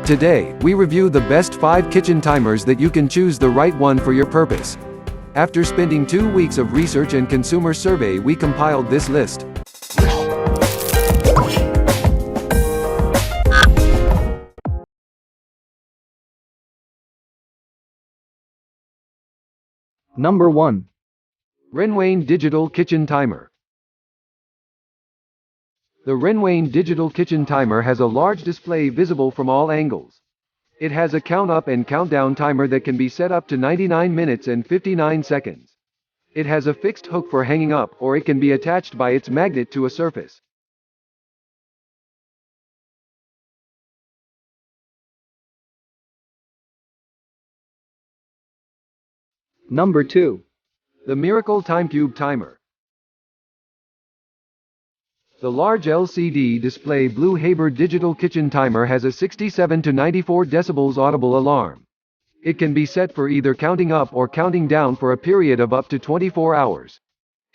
Today, we review the best 5 kitchen timers that you can choose the right one for your purpose. After spending 2 weeks of research and consumer survey, we compiled this list. Number 1. Wrenwane Digital Kitchen Timer. The Wrenwane Digital Kitchen Timer has a large display visible from all angles. It has a count-up and count-down timer that can be set up to 99 minutes and 59 seconds. It has a fixed hook for hanging up, or it can be attached by its magnet to a surface. Number 2. The Miracle TimeCube Timer. The large LCD display Blue Haber Digital Kitchen Timer has a 67 to 94 decibels audible alarm. It can be set for either counting up or counting down for a period of up to 24 hours.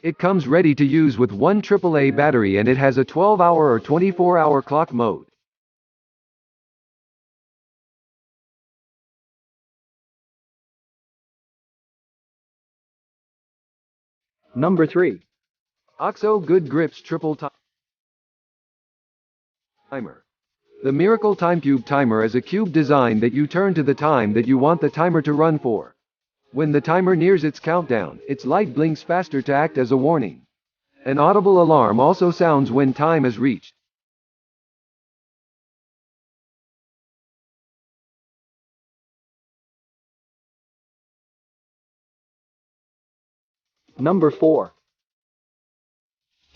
It comes ready to use with one AAA battery, and it has a 12-hour or 24-hour clock mode. Number 3. OXO Good Grips Triple Timer. The Miracle TimeCube Timer is a cube design that you turn to the time that you want the timer to run for. When the timer nears its countdown, its light blinks faster to act as a warning. An audible alarm also sounds when time is reached. Number 4.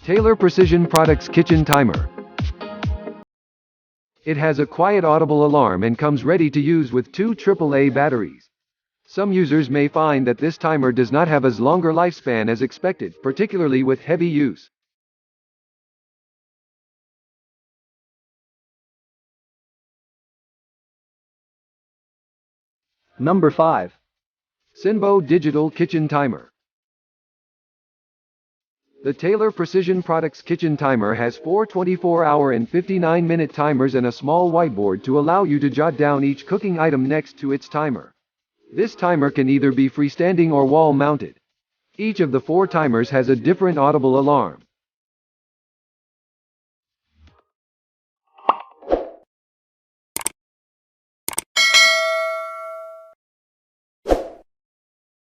Taylor Precision Products Kitchen Timer. It has a quiet audible alarm and comes ready to use with 2 AAA batteries. Some users may find that this timer does not have as longer lifespan as expected, particularly with heavy use. Number 5. Simbo Digital Kitchen Timer. The Taylor Precision Products Kitchen Timer has 4 24-hour and 59-minute timers and a small whiteboard to allow you to jot down each cooking item next to its timer. This timer can either be freestanding or wall-mounted. Each of the 4 timers has a different audible alarm.